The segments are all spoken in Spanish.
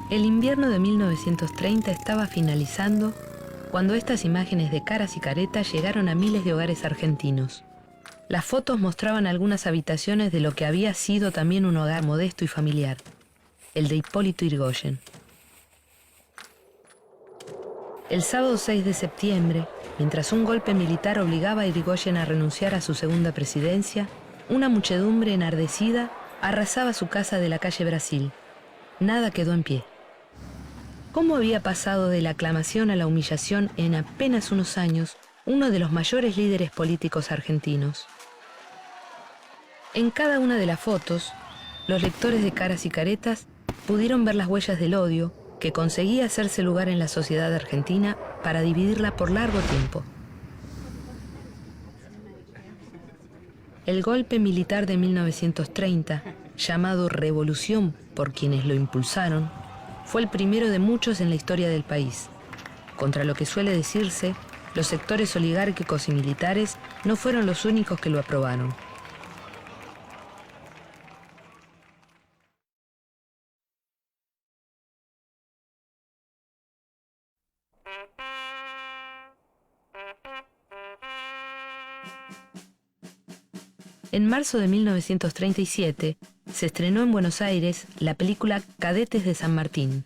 El invierno de 1930 estaba finalizando cuando estas imágenes de caras y caretas llegaron a miles de hogares argentinos. Las fotos mostraban algunas habitaciones de lo que había sido también un hogar modesto y familiar, el de Hipólito Yrigoyen. El sábado 6 de septiembre, mientras un golpe militar obligaba a Yrigoyen a renunciar a su segunda presidencia, una muchedumbre enardecida arrasaba su casa de la calle Brasil. Nada quedó en pie. ¿Cómo había pasado de la aclamación a la humillación en apenas unos años uno de los mayores líderes políticos argentinos? En cada una de las fotos, los lectores de Caras y Caretas pudieron ver las huellas del odio que conseguía hacerse lugar en la sociedad argentina para dividirla por largo tiempo. El golpe militar de 1930, llamado Revolución por quienes lo impulsaron, fue el primero de muchos en la historia del país. Contra lo que suele decirse, los sectores oligárquicos y militares no fueron los únicos que lo aprobaron. En marzo de 1937 se estrenó en Buenos Aires la película Cadetes de San Martín.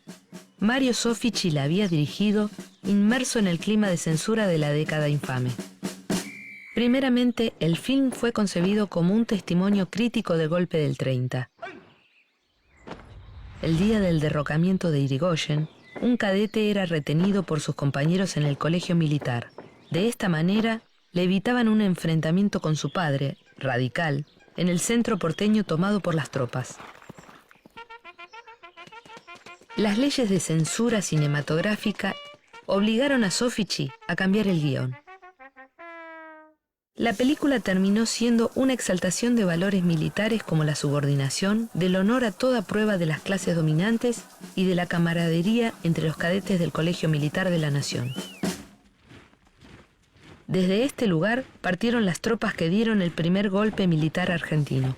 Mario Soffici la había dirigido, inmerso en el clima de censura de la década infame. Primeramente, el film fue concebido como un testimonio crítico del golpe del 30. El día del derrocamiento de Yrigoyen, un cadete era retenido por sus compañeros en el colegio militar. De esta manera, le evitaban un enfrentamiento con su padre, radical, en el centro porteño tomado por las tropas. Las leyes de censura cinematográfica obligaron a Soffici a cambiar el guión. La película terminó siendo una exaltación de valores militares como la subordinación, del honor a toda prueba de las clases dominantes y de la camaradería entre los cadetes del Colegio Militar de la Nación. Desde este lugar partieron las tropas que dieron el primer golpe militar argentino.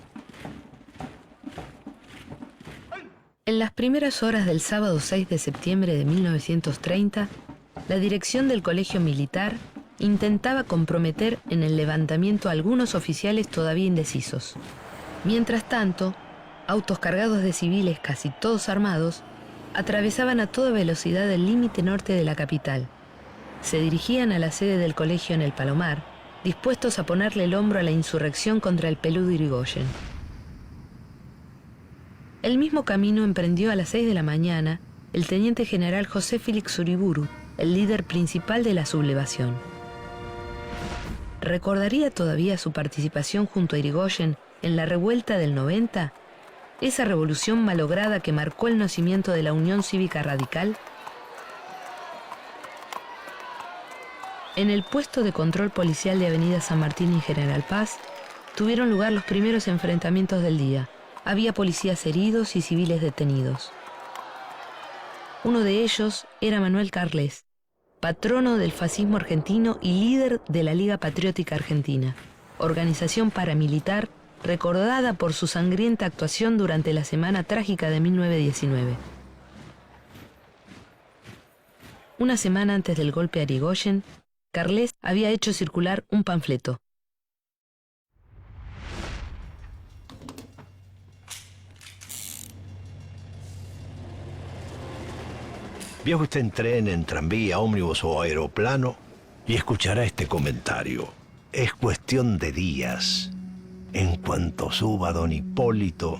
En las primeras horas del sábado 6 de septiembre de 1930, la dirección del Colegio Militar intentaba comprometer en el levantamiento a algunos oficiales todavía indecisos. Mientras tanto, autos cargados de civiles, casi todos armados, atravesaban a toda velocidad el límite norte de la capital. Se dirigían a la sede del colegio en el Palomar, dispuestos a ponerle el hombro a la insurrección contra el peludo Yrigoyen. El mismo camino emprendió a las 6 de la mañana el teniente general José Félix Uriburu, el líder principal de la sublevación. ¿Recordaría todavía su participación junto a Yrigoyen en la revuelta del 90? ¿Esa revolución malograda que marcó el nacimiento de la Unión Cívica Radical? En el puesto de control policial de Avenida San Martín y General Paz tuvieron lugar los primeros enfrentamientos del día. Había policías heridos y civiles detenidos. Uno de ellos era Manuel Carles, patrono del fascismo argentino y líder de la Liga Patriótica Argentina, organización paramilitar recordada por su sangrienta actuación durante la Semana Trágica de 1919. Una semana antes del golpe a Yrigoyen, Carles había hecho circular un panfleto. Viaje usted en tren, en tranvía, ómnibus o aeroplano y escuchará este comentario. Es cuestión de días. En cuanto suba don Hipólito,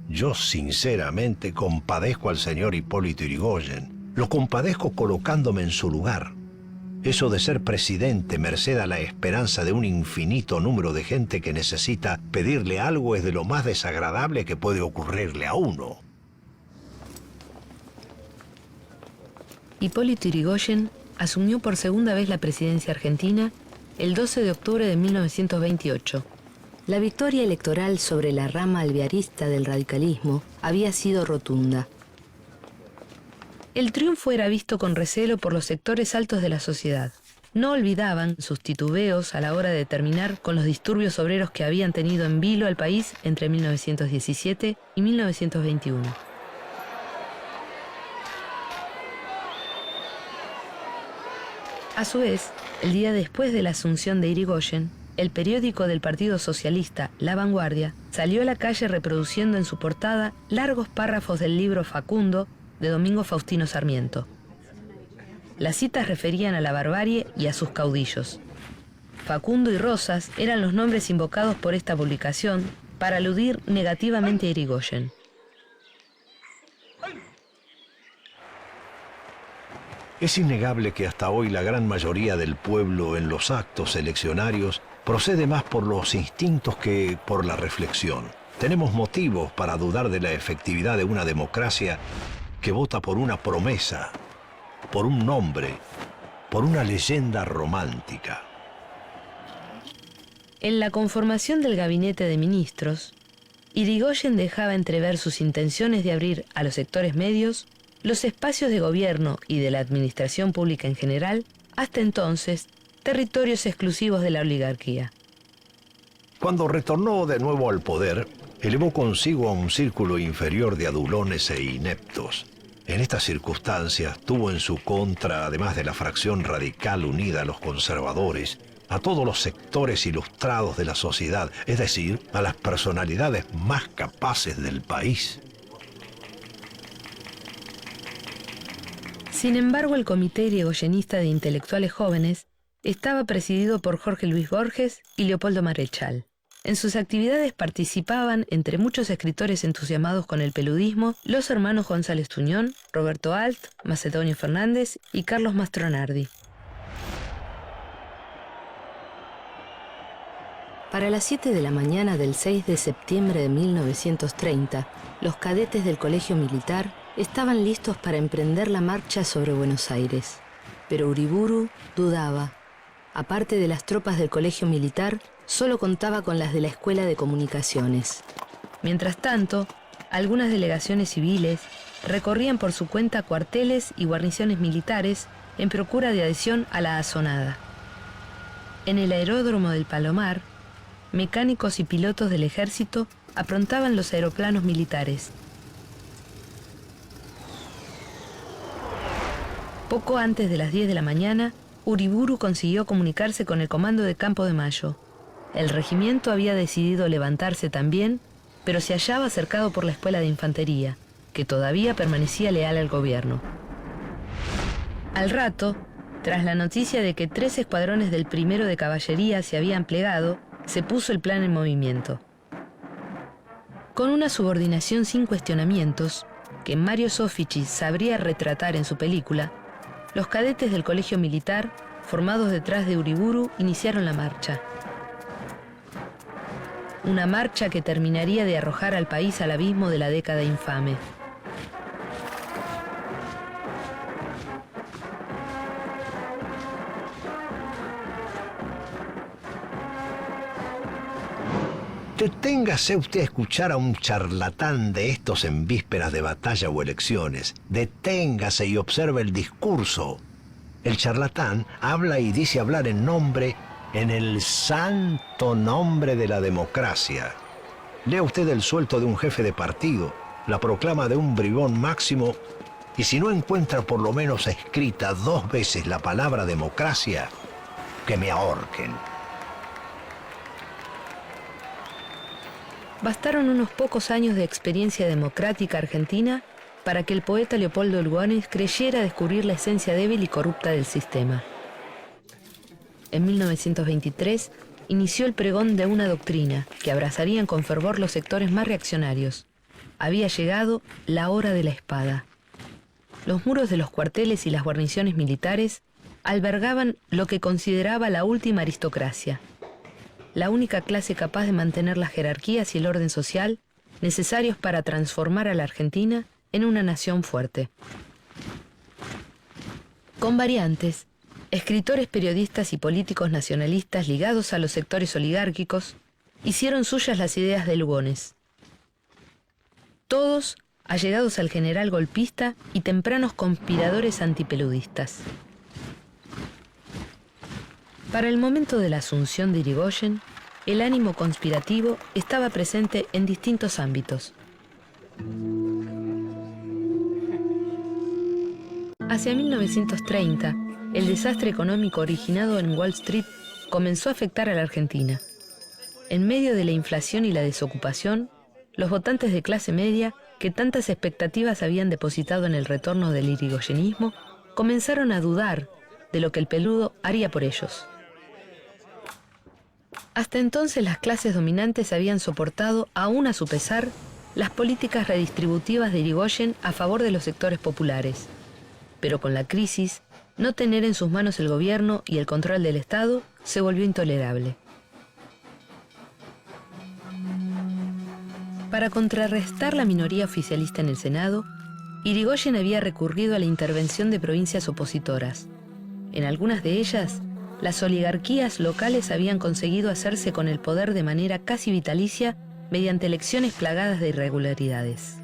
yo sinceramente compadezco al señor Hipólito Yrigoyen. Lo compadezco colocándome en su lugar. Eso de ser presidente merced a la esperanza de un infinito número de gente que necesita pedirle algo es de lo más desagradable que puede ocurrirle a uno. Hipólito Yrigoyen asumió por segunda vez la presidencia argentina el 12 de octubre de 1928. La victoria electoral sobre la rama alvearista del radicalismo había sido rotunda. El triunfo era visto con recelo por los sectores altos de la sociedad. No olvidaban sus titubeos a la hora de terminar con los disturbios obreros que habían tenido en vilo al país entre 1917 y 1921. A su vez, el día después de la asunción de Yrigoyen, el periódico del Partido Socialista, La Vanguardia, salió a la calle reproduciendo en su portada largos párrafos del libro Facundo de Domingo Faustino Sarmiento. Las citas referían a la barbarie y a sus caudillos. Facundo y Rosas eran los nombres invocados por esta publicación para aludir negativamente a Yrigoyen. Es innegable que hasta hoy la gran mayoría del pueblo en los actos eleccionarios procede más por los instintos que por la reflexión. Tenemos motivos para dudar de la efectividad de una democracia que vota por una promesa, por un nombre, por una leyenda romántica. En la conformación del gabinete de ministros, Yrigoyen dejaba entrever sus intenciones de abrir a los sectores medios los espacios de gobierno y de la administración pública en general, hasta entonces, territorios exclusivos de la oligarquía. Cuando retornó de nuevo al poder, elevó consigo a un círculo inferior de adulones e ineptos. En estas circunstancias tuvo en su contra, además de la fracción radical unida a los conservadores, a todos los sectores ilustrados de la sociedad, es decir, a las personalidades más capaces del país. Sin embargo, el Comité Yrigoyenista de Intelectuales Jóvenes estaba presidido por Jorge Luis Borges y Leopoldo Marechal. En sus actividades participaban, entre muchos escritores entusiasmados con el peludismo, los hermanos González Tuñón, Roberto Alt, Macedonio Fernández y Carlos Mastronardi. Para las 7 de la mañana del 6 de septiembre de 1930, los cadetes del Colegio Militar estaban listos para emprender la marcha sobre Buenos Aires. Pero Uriburu dudaba. Aparte de las tropas del Colegio Militar, solo contaba con las de la Escuela de Comunicaciones. Mientras tanto, algunas delegaciones civiles recorrían por su cuenta cuarteles y guarniciones militares en procura de adhesión a la asonada. En el aeródromo del Palomar, mecánicos y pilotos del ejército aprontaban los aeroplanos militares. Poco antes de las 10 de la mañana, Uriburu consiguió comunicarse con el Comando de Campo de Mayo. El regimiento había decidido levantarse también, pero se hallaba cercado por la Escuela de Infantería, que todavía permanecía leal al gobierno. Al rato, tras la noticia de que 3 escuadrones del 1º de Caballería se habían plegado, se puso el plan en movimiento. Con una subordinación sin cuestionamientos, que Mario Soffici sabría retratar en su película, los cadetes del Colegio Militar, formados detrás de Uriburu, iniciaron la marcha. Una marcha que terminaría de arrojar al país al abismo de la década infame. Deténgase usted a escuchar a un charlatán de estos en vísperas de batalla o elecciones. Deténgase y observe el discurso. El charlatán habla y dice hablar en el santo nombre de la democracia. Lea usted el suelto de un jefe de partido, la proclama de un bribón máximo Y si no encuentra por lo menos escrita 2 veces la palabra democracia, que me ahorquen. Bastaron unos pocos años de experiencia democrática argentina para que el poeta Leopoldo Lugones creyera descubrir la esencia débil y corrupta del sistema. En 1923 inició el pregón de una doctrina que abrazarían con fervor los sectores más reaccionarios. Había llegado la hora de la espada. Los muros de los cuarteles y las guarniciones militares albergaban lo que consideraba la última aristocracia, la única clase capaz de mantener las jerarquías y el orden social necesarios para transformar a la Argentina en una nación fuerte. Con variantes, escritores, periodistas y políticos nacionalistas ligados a los sectores oligárquicos hicieron suyas las ideas de Lugones. Todos allegados al general golpista y tempranos conspiradores antipeludistas. Para el momento de la asunción de Irigoyen, el ánimo conspirativo estaba presente en distintos ámbitos. Hacia 1930, el desastre económico originado en Wall Street comenzó a afectar a la Argentina. En medio de la inflación y la desocupación, los votantes de clase media, que tantas expectativas habían depositado en el retorno del irigoyenismo, comenzaron a dudar de lo que el peludo haría por ellos. Hasta entonces las clases dominantes habían soportado, aún a su pesar, las políticas redistributivas de Irigoyen a favor de los sectores populares. Pero con la crisis, no tener en sus manos el gobierno y el control del Estado se volvió intolerable. Para contrarrestar la minoría oficialista en el Senado, Irigoyen había recurrido a la intervención de provincias opositoras. En algunas de ellas, las oligarquías locales habían conseguido hacerse con el poder de manera casi vitalicia mediante elecciones plagadas de irregularidades.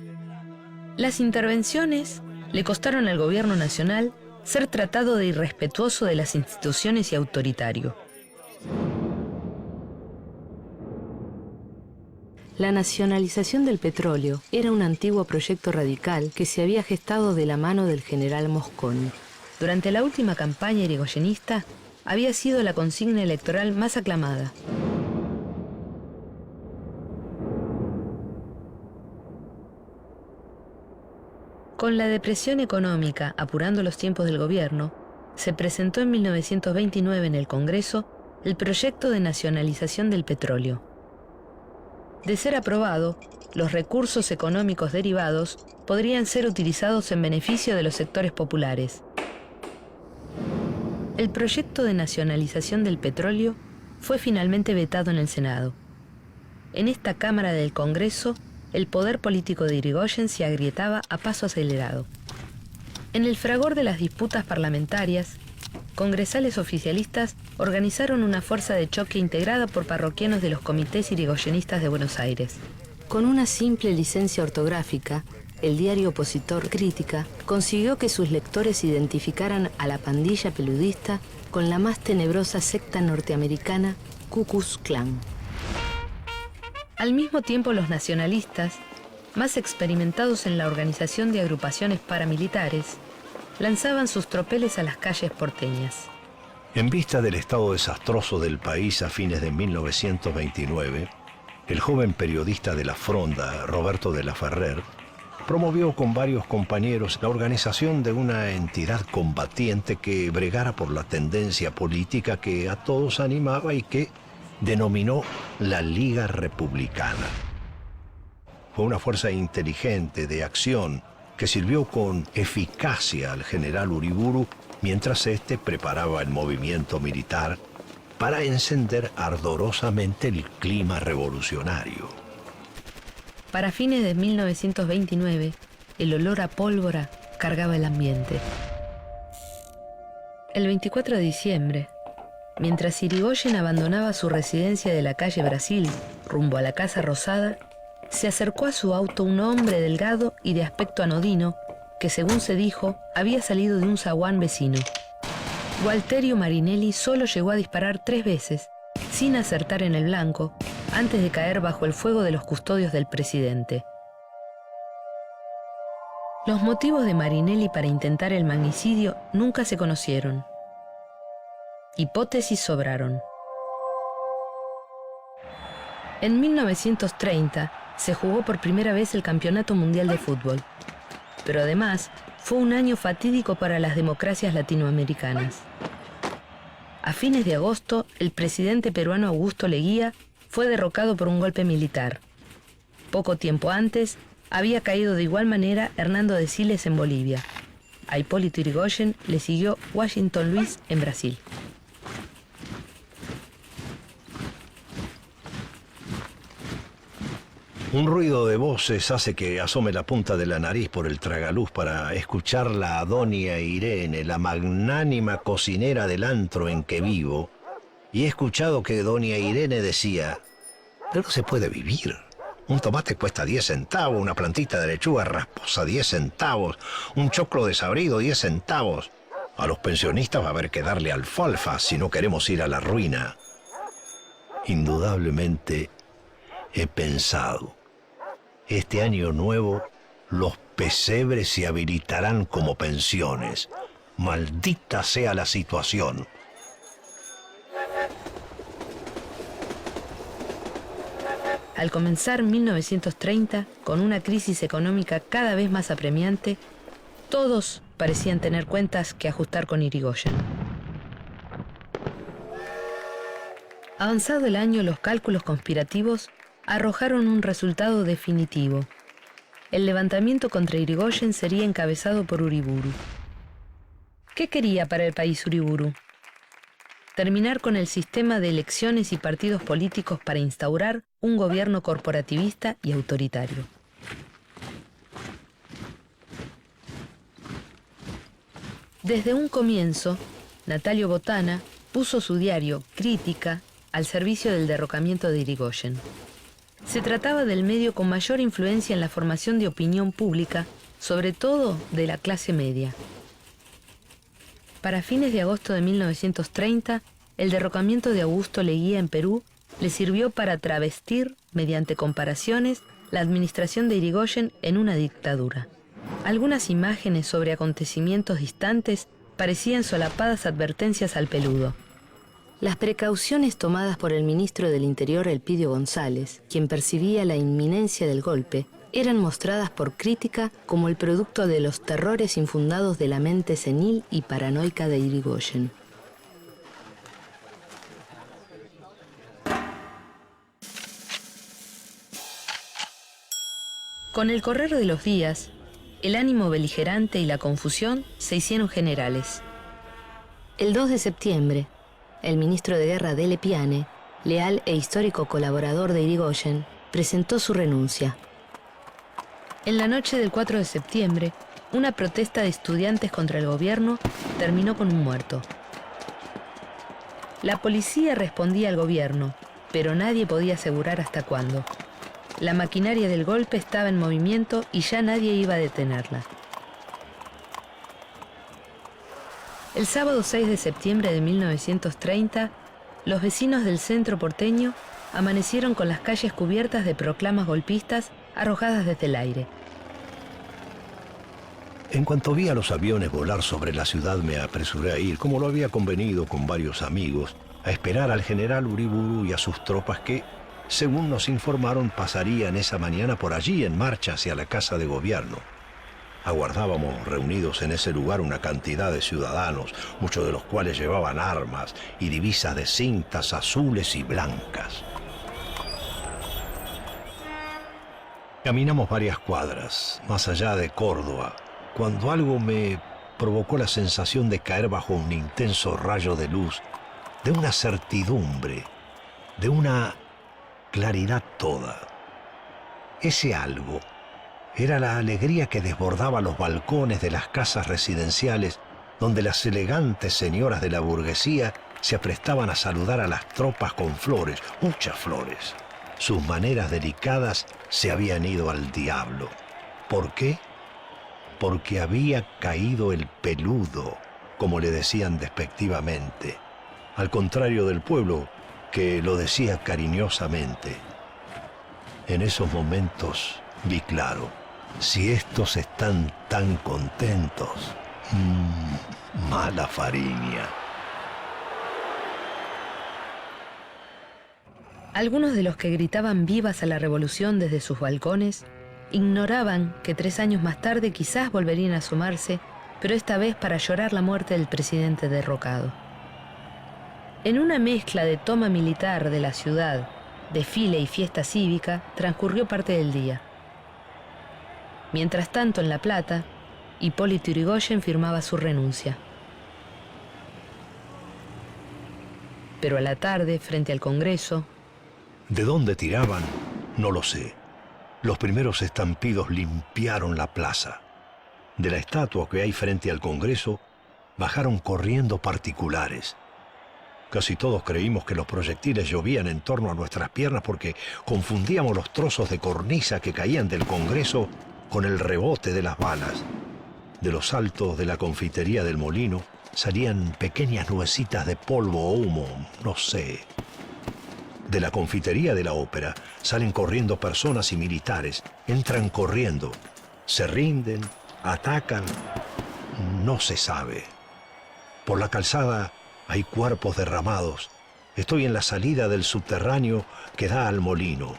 Las intervenciones le costaron al gobierno nacional ser tratado de irrespetuoso de las instituciones y autoritario. La nacionalización del petróleo era un antiguo proyecto radical que se había gestado de la mano del general Mosconi. Durante la última campaña irigoyenista, había sido la consigna electoral más aclamada. Con la depresión económica apurando los tiempos del gobierno, se presentó en 1929 en el Congreso el proyecto de nacionalización del petróleo. De ser aprobado, los recursos económicos derivados podrían ser utilizados en beneficio de los sectores populares. El proyecto de nacionalización del petróleo fue finalmente vetado en el Senado. En esta Cámara del Congreso, el poder político de Irigoyen se agrietaba a paso acelerado. En el fragor de las disputas parlamentarias, congresales oficialistas organizaron una fuerza de choque integrada por parroquianos de los comités irigoyenistas de Buenos Aires. Con una simple licencia ortográfica, el diario opositor Crítica consiguió que sus lectores identificaran a la pandilla peludista con la más tenebrosa secta norteamericana, Ku Klux Klan. Al mismo tiempo, los nacionalistas, más experimentados en la organización de agrupaciones paramilitares, lanzaban sus tropeles a las calles porteñas. En vista del estado desastroso del país a fines de 1929, el joven periodista de La Fronda, Roberto de la Ferrer, promovió con varios compañeros la organización de una entidad combatiente que bregara por la tendencia política que a todos animaba y que denominó la Liga Republicana. Fue una fuerza inteligente de acción que sirvió con eficacia al general Uriburu mientras éste preparaba el movimiento militar para encender ardorosamente el clima revolucionario. Para fines de 1929, el olor a pólvora cargaba el ambiente. El 24 de diciembre, mientras Irigoyen abandonaba su residencia de la calle Brasil rumbo a la Casa Rosada, se acercó a su auto un hombre delgado y de aspecto anodino que, según se dijo, había salido de un zaguán vecino. Gualterio Marinelli solo llegó a disparar 3 veces, sin acertar en el blanco, antes de caer bajo el fuego de los custodios del presidente. Los motivos de Marinelli para intentar el magnicidio nunca se conocieron. Hipótesis sobraron. En 1930 se jugó por primera vez el Campeonato Mundial de Fútbol, pero además fue un año fatídico para las democracias latinoamericanas. A fines de agosto, el presidente peruano Augusto Leguía fue derrocado por un golpe militar. Poco tiempo antes, había caído de igual manera Hernando de Siles en Bolivia. A Hipólito Yrigoyen le siguió Washington Luiz en Brasil. Un ruido de voces hace que asome la punta de la nariz por el tragaluz para escucharla a doña Irene, la magnánima cocinera del antro en que vivo, y he escuchado que doña Irene decía: "Pero no se puede vivir. Un tomate cuesta 10 centavos, una plantita de lechuga rasposa 10 centavos, un choclo desabrido 10 centavos. A los pensionistas va a haber que darle alfalfa si no queremos ir a la ruina". Indudablemente he pensado: este año nuevo los pesebres se habilitarán como pensiones. Maldita sea la situación. Al comenzar 1930, con una crisis económica cada vez más apremiante, todos parecían tener cuentas que ajustar con Yrigoyen. Avanzado el año, los cálculos conspirativos arrojaron un resultado definitivo. El levantamiento contra Yrigoyen sería encabezado por Uriburu. ¿Qué quería para el país Uriburu? Terminar con el sistema de elecciones y partidos políticos para instaurar un gobierno corporativista y autoritario. Desde un comienzo, Natalio Botana puso su diario Crítica al servicio del derrocamiento de Yrigoyen. Se trataba del medio con mayor influencia en la formación de opinión pública, sobre todo de la clase media. Para fines de agosto de 1930, el derrocamiento de Augusto Leguía en Perú le sirvió para travestir, mediante comparaciones, la administración de Yrigoyen en una dictadura. Algunas imágenes sobre acontecimientos distantes parecían solapadas advertencias al peludo. Las precauciones tomadas por el ministro del Interior, Elpidio González, quien percibía la inminencia del golpe, eran mostradas por Crítica como el producto de los terrores infundados de la mente senil y paranoica de Yrigoyen. Con el correr de los días, el ánimo beligerante y la confusión se hicieron generales. El 2 de septiembre, el ministro de Guerra Delle Piane, leal e histórico colaborador de Yrigoyen, presentó su renuncia. En la noche del 4 de septiembre, una protesta de estudiantes contra el gobierno terminó con un muerto. La policía respondía al gobierno, pero nadie podía asegurar hasta cuándo. La maquinaria del golpe estaba en movimiento y ya nadie iba a detenerla. El sábado 6 de septiembre de 1930, los vecinos del centro porteño amanecieron con las calles cubiertas de proclamas golpistas arrojadas desde el aire. En cuanto vi a los aviones volar sobre la ciudad, me apresuré a ir, como lo había convenido con varios amigos, a esperar al general Uriburu y a sus tropas que, según nos informaron, pasarían esa mañana por allí en marcha hacia la Casa de Gobierno. Aguardábamos reunidos en ese lugar una cantidad de ciudadanos, muchos de los cuales llevaban armas y divisas de cintas azules y blancas. Caminamos varias cuadras, más allá de Córdoba, cuando algo me provocó la sensación de caer bajo un intenso rayo de luz, de una certidumbre, de una claridad toda. Ese algo era la alegría que desbordaba los balcones de las casas residenciales, donde las elegantes señoras de la burguesía se aprestaban a saludar a las tropas con flores, muchas flores. Sus maneras delicadas se habían ido al diablo. ¿Por qué? Porque había caído el peludo, como le decían despectivamente, al contrario del pueblo, que lo decía cariñosamente. En esos momentos vi claro. Si estos están tan contentos, mala fariña. Algunos de los que gritaban vivas a la revolución desde sus balcones ignoraban que 3 años más tarde quizás volverían a asomarse, pero esta vez para llorar la muerte del presidente derrocado. En una mezcla de toma militar de la ciudad, desfile y fiesta cívica, transcurrió parte del día. Mientras tanto, en La Plata, Hipólito Yrigoyen firmaba su renuncia. Pero a la tarde, frente al Congreso... ¿De dónde tiraban? No lo sé. Los primeros estampidos limpiaron la plaza. De la estatua que hay frente al Congreso, bajaron corriendo particulares. Casi todos creímos que los proyectiles llovían en torno a nuestras piernas porque confundíamos los trozos de cornisa que caían del Congreso con el rebote de las balas. De los altos de la confitería del Molino salían pequeñas nubecitas de polvo o humo, no sé. De la confitería de la Ópera salen corriendo personas y militares. Entran corriendo. Se rinden, atacan. No se sabe. Por la calzada hay cuerpos derramados. Estoy en la salida del subterráneo que da al molino.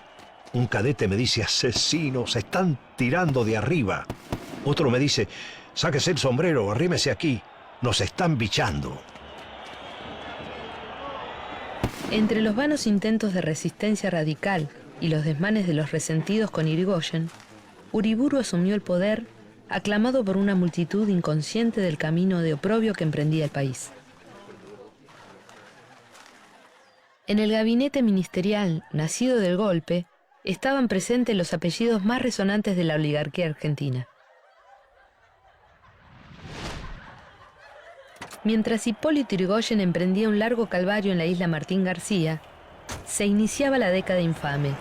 Un cadete me dice: asesinos, están tirando de arriba. Otro me dice: sáquese el sombrero, arrímese aquí. Nos están bichando. Entre los vanos intentos de resistencia radical y los desmanes de los resentidos con Yrigoyen, Uriburu asumió el poder, aclamado por una multitud inconsciente del camino de oprobio que emprendía el país. En el gabinete ministerial, nacido del golpe, estaban presentes los apellidos más resonantes de la oligarquía argentina. Mientras Hipólito Yrigoyen emprendía un largo calvario en la isla Martín García, se iniciaba la década infame.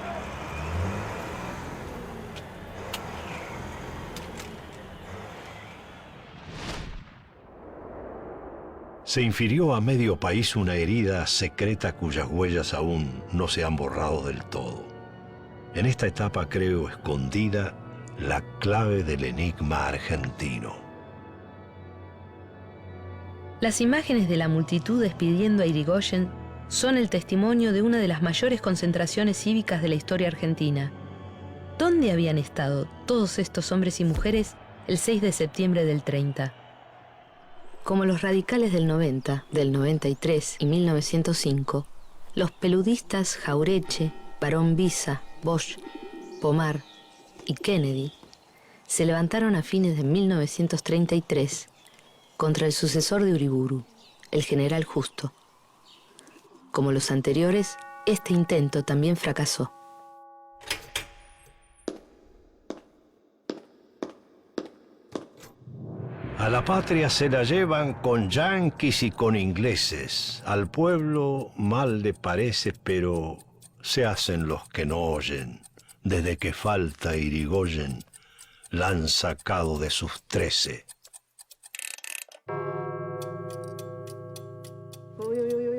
Se infirió a medio país una herida secreta cuyas huellas aún no se han borrado del todo. En esta etapa creo escondida la clave del enigma argentino. Las imágenes de la multitud despidiendo a Yrigoyen son el testimonio de una de las mayores concentraciones cívicas de la historia argentina. ¿Dónde habían estado todos estos hombres y mujeres el 6 de septiembre del 30? Como los radicales del 90, del 93 y 1905, los peludistas Jaureche, Barón Visa, Bosch, Pomar y Kennedy se levantaron a fines de 1933 contra el sucesor de Uriburu, el general Justo. Como los anteriores, este intento también fracasó. A la patria se la llevan con yanquis y con ingleses. Al pueblo mal le parece, pero se hacen los que no oyen. Desde que falta Yrigoyen, la han sacado de sus 13. Uy, uy, uy.